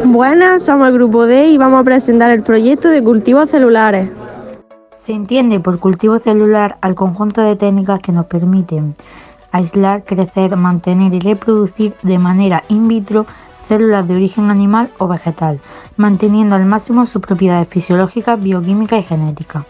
Buenas, somos el grupo D y vamos a presentar el proyecto de cultivos celulares. Se entiende por cultivo celular al conjunto de técnicas que nos permiten aislar, crecer, mantener y reproducir de manera in vitro células de origen animal o vegetal, manteniendo al máximo sus propiedades fisiológicas, bioquímicas y genéticas.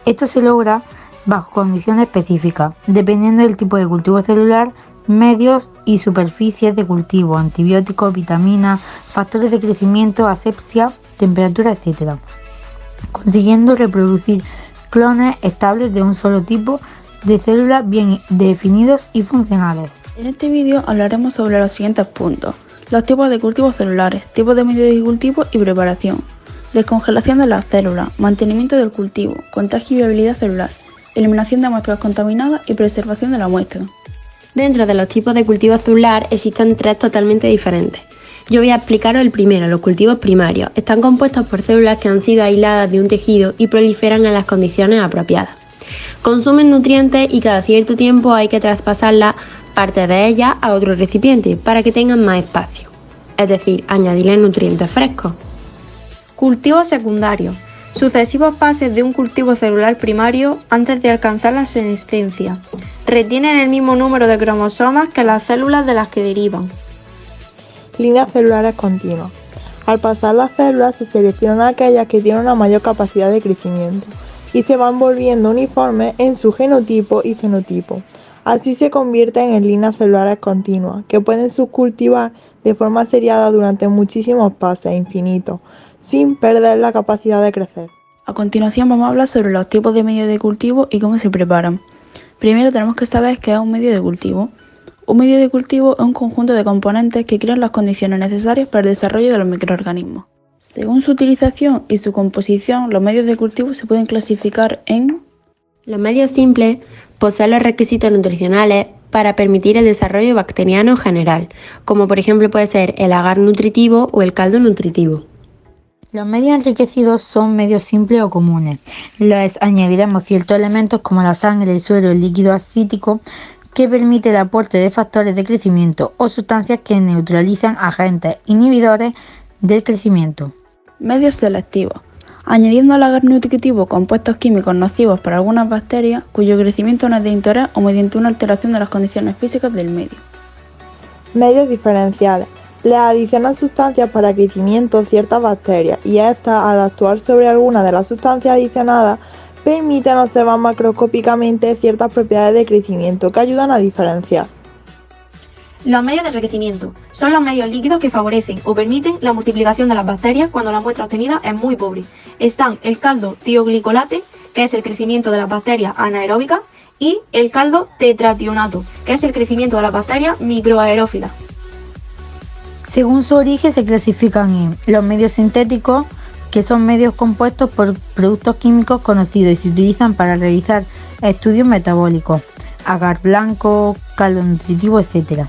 Esto se logra bajo condiciones específicas, dependiendo del tipo de cultivo celular, medios y superficies de cultivo, antibióticos, vitaminas, factores de crecimiento, asepsia, temperatura, etc., consiguiendo reproducir clones estables de un solo tipo de células bien definidos y funcionales. En este vídeo hablaremos sobre los siguientes puntos: los tipos de cultivos celulares, tipos de medios de cultivo y preparación, descongelación de las células, mantenimiento del cultivo, contagio y viabilidad celular, eliminación de muestras contaminadas y preservación de la muestra. Dentro de los tipos de cultivo celular existen tres totalmente diferentes. Yo voy a explicaros el primero, los cultivos primarios. Están compuestos por células que han sido aisladas de un tejido y proliferan en las condiciones apropiadas. Consumen nutrientes y cada cierto tiempo hay que traspasarlas, parte de ellas, a otro recipiente para que tengan más espacio. Es decir, añadirles nutrientes frescos. Cultivos secundarios. Sucesivas fases de un cultivo celular primario antes de alcanzar la senescencia. Retienen el mismo número de cromosomas que las células de las que derivan. Líneas celulares continuas. Al pasar las células se seleccionan aquellas que tienen una mayor capacidad de crecimiento y se van volviendo uniformes en su genotipo y fenotipo. Así se convierten en líneas celulares continuas, que pueden subcultivar de forma seriada durante muchísimos pases infinitos, sin perder la capacidad de crecer. A continuación vamos a hablar sobre los tipos de medios de cultivo y cómo se preparan. Primero tenemos que saber qué es un medio de cultivo. Un medio de cultivo es un conjunto de componentes que crean las condiciones necesarias para el desarrollo de los microorganismos. Según su utilización y su composición, los medios de cultivo se pueden clasificar en... Los medios simples poseen los requisitos nutricionales para permitir el desarrollo bacteriano general, como por ejemplo puede ser el agar nutritivo o el caldo nutritivo. Los medios enriquecidos son medios simples o comunes. Les añadiremos ciertos elementos como la sangre, el suero, el líquido ascítico, que permite el aporte de factores de crecimiento o sustancias que neutralizan agentes inhibidores del crecimiento. Medios selectivos. Añadiendo al agar nutritivo compuestos químicos nocivos para algunas bacterias cuyo crecimiento no es de interés o mediante una alteración de las condiciones físicas del medio. Medios diferenciales. Le adicionan sustancias para crecimiento ciertas bacterias y estas, al actuar sobre alguna de las sustancias adicionadas, permiten observar macroscópicamente ciertas propiedades de crecimiento que ayudan a diferenciar. Los medios de enriquecimiento son los medios líquidos que favorecen o permiten la multiplicación de las bacterias cuando la muestra obtenida es muy pobre. Están el caldo tioglicolate, que es el crecimiento de las bacterias anaeróbicas, y el caldo tetrationato, que es el crecimiento de las bacterias microaerófilas. Según su origen se clasifican en los medios sintéticos, que son medios compuestos por productos químicos conocidos y se utilizan para realizar estudios metabólicos, agar blanco, caldo nutritivo, etc.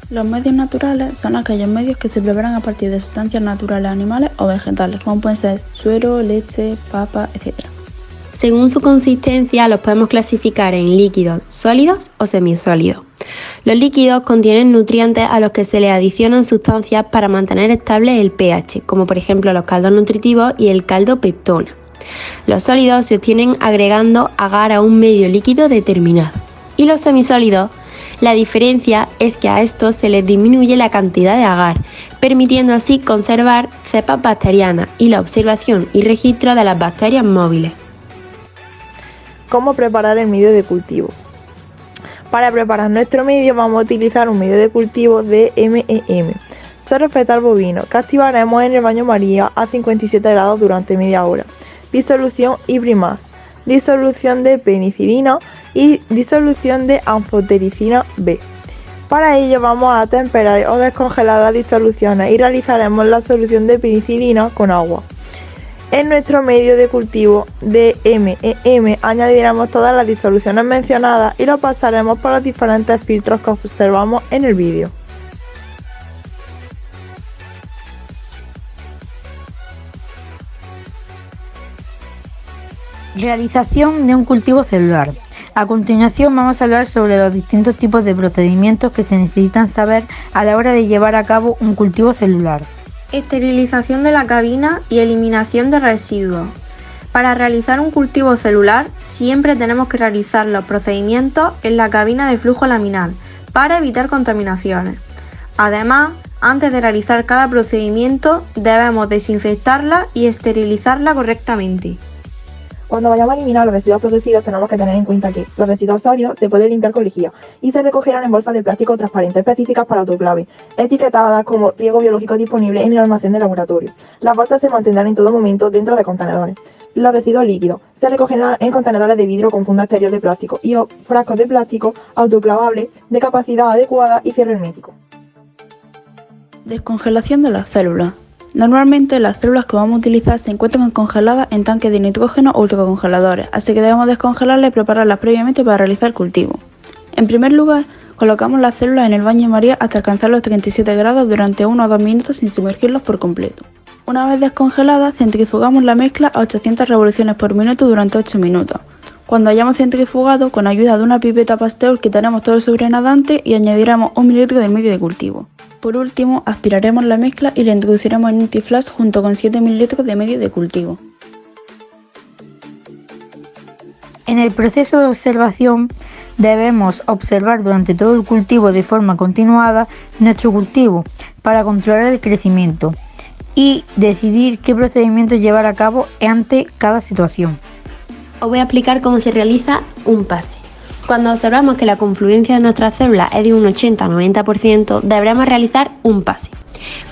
Los medios naturales son aquellos medios que se preparan a partir de sustancias naturales animales o vegetales, como pueden ser suero, leche, papa, etc. Según su consistencia los podemos clasificar en líquidos, sólidos o semisólidos. Los líquidos contienen nutrientes a los que se le adicionan sustancias para mantener estable el pH, como por ejemplo los caldos nutritivos y el caldo peptona. Los sólidos se obtienen agregando agar a un medio líquido determinado. Y los semisólidos, la diferencia es que a estos se les disminuye la cantidad de agar, permitiendo así conservar cepas bacterianas y la observación y registro de las bacterias móviles. ¿Cómo preparar el medio de cultivo? Para preparar nuestro medio vamos a utilizar un medio de cultivo de MEM, suero fetal bovino, que activaremos en el baño María a 57 grados durante media hora. Disolución Ibrimaz, disolución de penicilina y disolución de anfotericina B. Para ello vamos a temperar o descongelar las disoluciones y realizaremos la solución de penicilina con agua. En nuestro medio de cultivo de MEM añadiremos todas las disoluciones mencionadas y lo pasaremos por los diferentes filtros que observamos en el vídeo. Realización de un cultivo celular. A continuación vamos a hablar sobre los distintos tipos de procedimientos que se necesitan saber a la hora de llevar a cabo un cultivo celular. Esterilización de la cabina y eliminación de residuos. Para realizar un cultivo celular siempre tenemos que realizar los procedimientos en la cabina de flujo laminal para evitar contaminaciones. Además, antes de realizar cada procedimiento debemos desinfectarla y esterilizarla correctamente. Cuando vayamos a eliminar los residuos producidos tenemos que tener en cuenta que los residuos sólidos se pueden limpiar con lejía y se recogerán en bolsas de plástico transparente específicas para autoclave, etiquetadas como riego biológico disponible en el almacén de laboratorio. Las bolsas se mantendrán en todo momento dentro de contenedores. Los residuos líquidos se recogerán en contenedores de vidrio con funda exterior de plástico y o frascos de plástico autoclavables de capacidad adecuada y cierre hermético. Descongelación de las células. Normalmente las células que vamos a utilizar se encuentran congeladas en tanques de nitrógeno o ultracongeladores, así que debemos descongelarlas y prepararlas previamente para realizar el cultivo. En primer lugar, colocamos las células en el baño de María hasta alcanzar los 37 grados durante 1 o 2 minutos sin sumergirlos por completo. Una vez descongeladas, centrifugamos la mezcla a 800 revoluciones por minuto durante 8 minutos. Cuando hayamos centrifugado, con ayuda de una pipeta Pasteur quitaremos todo el sobrenadante y añadiremos 1 mililitro del medio de cultivo. Por último, aspiraremos la mezcla y la introduciremos en un T-Flash junto con 7 mililitros de medio de cultivo. En el proceso de observación debemos observar durante todo el cultivo de forma continuada nuestro cultivo para controlar el crecimiento y decidir qué procedimiento llevar a cabo ante cada situación. Os voy a explicar cómo se realiza un pase. Cuando observamos que la confluencia de nuestras células es de un 80-90%, deberemos realizar un pase.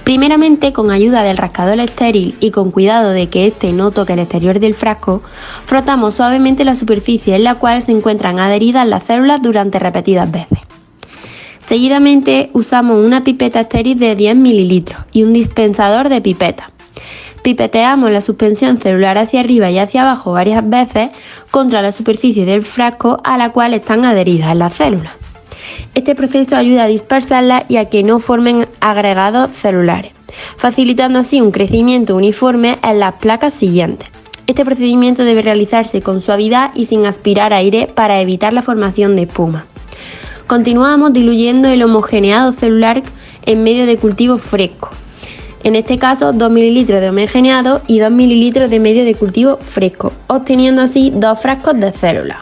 Primeramente, con ayuda del rascador estéril y con cuidado de que éste no toque el exterior del frasco, frotamos suavemente la superficie en la cual se encuentran adheridas las células durante repetidas veces. Seguidamente, usamos una pipeta estéril de 10 mililitros y un dispensador de pipeta. Pipeteamos la suspensión celular hacia arriba y hacia abajo varias veces contra la superficie del frasco a la cual están adheridas las células. Este proceso ayuda a dispersarlas y a que no formen agregados celulares, facilitando así un crecimiento uniforme en las placas siguientes. Este procedimiento debe realizarse con suavidad y sin aspirar aire para evitar la formación de espuma. Continuamos diluyendo el homogeneado celular en medio de cultivo fresco. En este caso, 2 mililitros de homogeneado y 2 mililitros de medio de cultivo fresco, obteniendo así 2 frascos de células.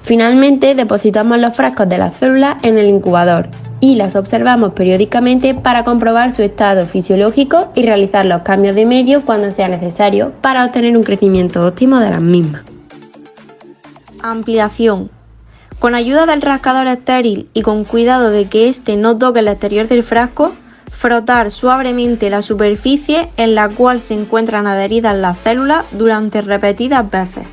Finalmente, depositamos los frascos de las células en el incubador y las observamos periódicamente para comprobar su estado fisiológico y realizar los cambios de medio cuando sea necesario para obtener un crecimiento óptimo de las mismas. Ampliación. Con ayuda del rascador estéril y con cuidado de que éste no toque el exterior del frasco, frotar suavemente la superficie en la cual se encuentran adheridas las células durante repetidas veces.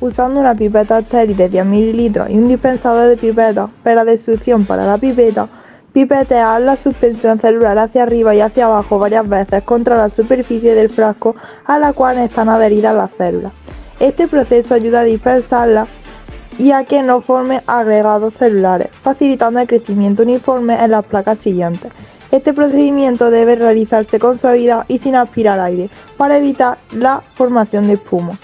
Usando una pipeta estéril de 10 mililitros y un dispensador de pipeta para de succión para la pipeta, pipetear la suspensión celular hacia arriba y hacia abajo varias veces contra la superficie del frasco a la cual están adheridas las células. Este proceso ayuda a dispersarlas y a que no formen agregados celulares, facilitando el crecimiento uniforme en las placas siguientes. Este procedimiento debe realizarse con suavidad y sin aspirar aire para evitar la formación de espuma.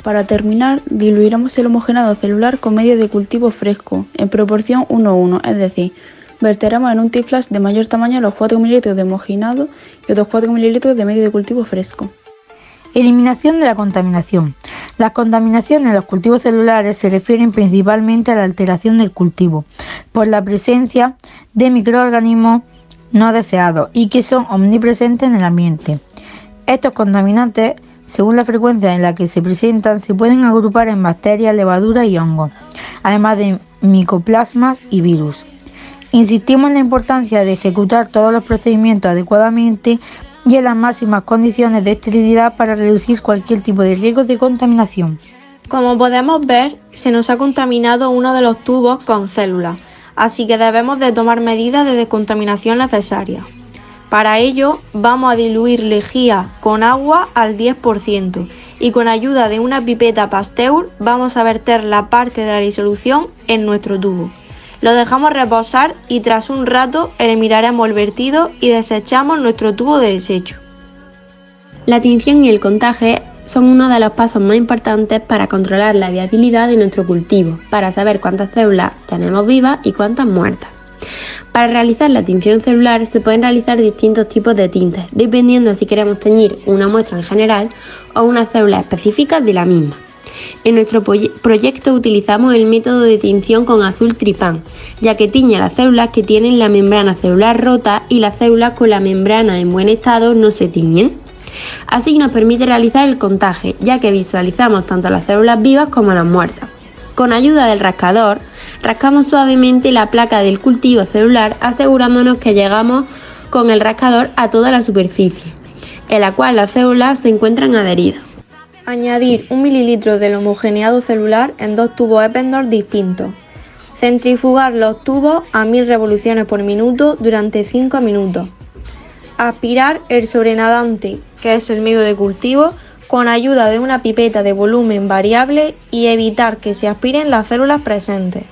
Para terminar, diluiremos el homogeneado celular con medio de cultivo fresco, en proporción 1:1, es decir, verteremos en un T-Flash de mayor tamaño los 4 mililitros de homogeneado y otros 4 mililitros de medio de cultivo fresco. Eliminación de la contaminación. Las contaminaciones en los cultivos celulares se refieren principalmente a la alteración del cultivo por la presencia de microorganismos no deseados y que son omnipresentes en el ambiente. Estos contaminantes, según la frecuencia en la que se presentan, se pueden agrupar en bacterias, levaduras y hongos, además de micoplasmas y virus. Insistimos en la importancia de ejecutar todos los procedimientos adecuadamente y en las máximas condiciones de esterilidad para reducir cualquier tipo de riesgo de contaminación. Como podemos ver, se nos ha contaminado uno de los tubos con células, así que debemos de tomar medidas de descontaminación necesarias. Para ello, vamos a diluir lejía con agua al 10% y con ayuda de una pipeta Pasteur vamos a verter la parte de la disolución en nuestro tubo. Lo dejamos reposar y tras un rato eliminaremos el vertido y desechamos nuestro tubo de desecho. La tinción y el contaje son uno de los pasos más importantes para controlar la viabilidad de nuestro cultivo, para saber cuántas células tenemos vivas y cuántas muertas. Para realizar la tinción celular se pueden realizar distintos tipos de tintes, dependiendo si queremos teñir una muestra en general o unas células específicas de la misma. En nuestro proyecto utilizamos el método de tinción con azul tripán, ya que tiñe las células que tienen la membrana celular rota y las células con la membrana en buen estado no se tiñen. Así nos permite realizar el contaje, ya que visualizamos tanto las células vivas como las muertas. Con ayuda del rascador, rascamos suavemente la placa del cultivo celular, asegurándonos que llegamos con el rascador a toda la superficie, en la cual las células se encuentran adheridas. Añadir 1 ml del homogeneado celular en 2 tubos Eppendorf distintos. Centrifugar los tubos a 1000 revoluciones por minuto durante 5 minutos. Aspirar el sobrenadante, que es el medio de cultivo, con ayuda de una pipeta de volumen variable y evitar que se aspiren las células presentes.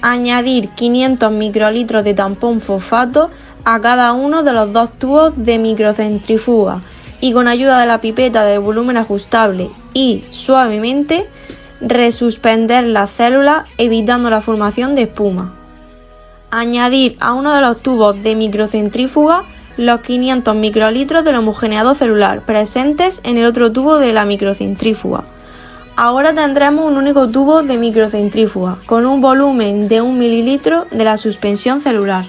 Añadir 500 microlitros de tampón fosfato a cada uno de los 2 tubos de microcentrifuga y con ayuda de la pipeta de volumen ajustable y suavemente resuspender las células evitando la formación de espuma. Añadir a uno de los tubos de microcentrífuga los 500 microlitros del homogeneado celular presentes en el otro tubo de la microcentrífuga. Ahora tendremos un único tubo de microcentrífuga con un volumen de 1 mililitro de la suspensión celular.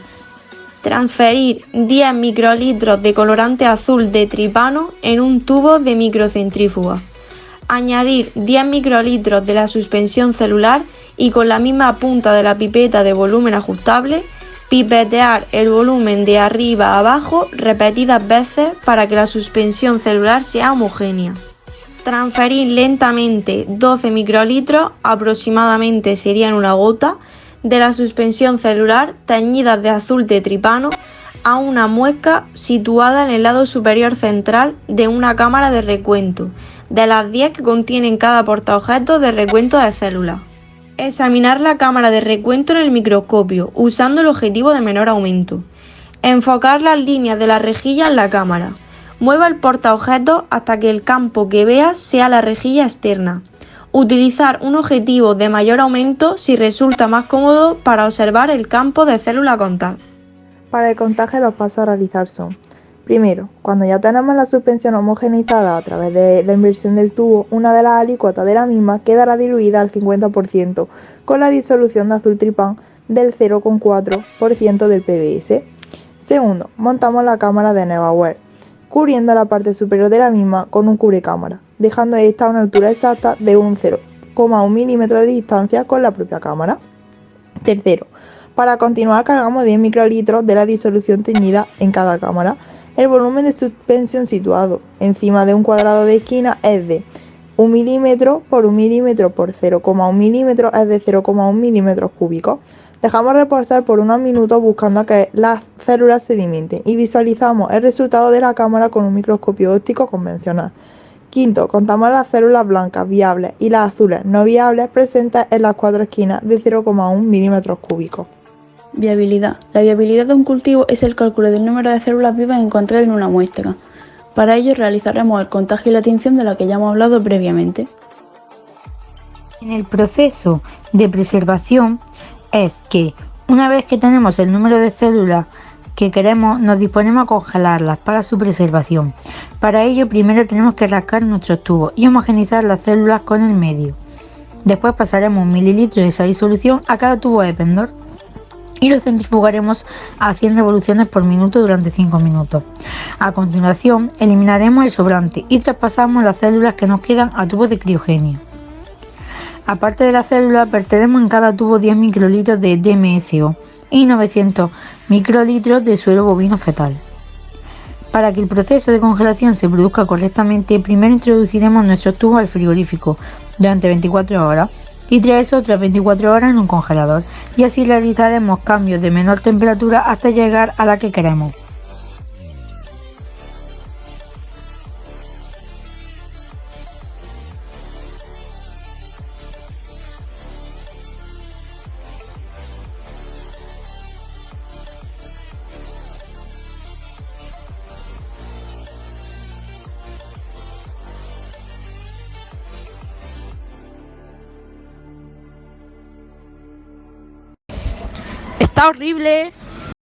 Transferir 10 microlitros de colorante azul de tripano en un tubo de microcentrífuga. Añadir 10 microlitros de la suspensión celular y con la misma punta de la pipeta de volumen ajustable, pipetear el volumen de arriba a abajo repetidas veces para que la suspensión celular sea homogénea. Transferir lentamente 12 microlitros, aproximadamente serían una gota, de la suspensión celular teñidas de azul de tripano a una muesca situada en el lado superior central de una cámara de recuento, de las 10 que contienen cada portaobjetos de recuento de células. Examinar la cámara de recuento en el microscopio, usando el objetivo de menor aumento. Enfocar las líneas de la rejilla en la cámara. Mueva el portaobjetos hasta que el campo que veas sea la rejilla externa. Utilizar un objetivo de mayor aumento si resulta más cómodo para observar el campo de célula a contar. Para el contaje los pasos a realizar son: primero, cuando ya tenemos la suspensión homogeneizada a través de la inversión del tubo, una de las alícuotas de la misma quedará diluida al 50% con la disolución de azul tripán del 0,4% del PBS. Segundo, montamos la cámara de NevaWare, cubriendo la parte superior de la misma con un cubrecámara, dejando esta a una altura exacta de un 0,1 milímetro de distancia con la propia cámara. Tercero, para continuar cargamos 10 microlitros de la disolución teñida en cada cámara. El volumen de suspensión situado encima de un cuadrado de esquina es de 1 milímetro por 1 milímetro por 0,1 milímetro, es de 0,1 milímetros cúbicos. Dejamos reposar por unos minutos buscando a que las células sedimenten y visualizamos el resultado de la cámara con un microscopio óptico convencional. Quinto, contamos las células blancas viables y las azules no viables presentes en las 4 esquinas de 0,1 milímetros cúbicos. Viabilidad. La viabilidad de un cultivo es el cálculo del número de células vivas encontradas en una muestra. Para ello realizaremos el contagio y la tinción de la que ya hemos hablado previamente. En el proceso de preservación es que una vez que tenemos el número de células que queremos, nos disponemos a congelarlas para su preservación. Para ello primero tenemos que rascar nuestros tubos y homogeneizar las células con el medio. Después pasaremos 1 mililitro de esa disolución a cada tubo Eppendorf y lo centrifugaremos a 100 revoluciones por minuto durante 5 minutos. A continuación eliminaremos el sobrante y traspasamos las células que nos quedan a tubos de criogenia. Aparte de las células, verteremos en cada tubo 10 microlitros de DMSO y 900 microlitros de suero bovino fetal. Para que el proceso de congelación se produzca correctamente, primero introduciremos nuestros tubos al frigorífico durante 24 horas y tras eso otras 24 horas en un congelador, y así realizaremos cambios de menor temperatura hasta llegar a la que queremos. está horrible.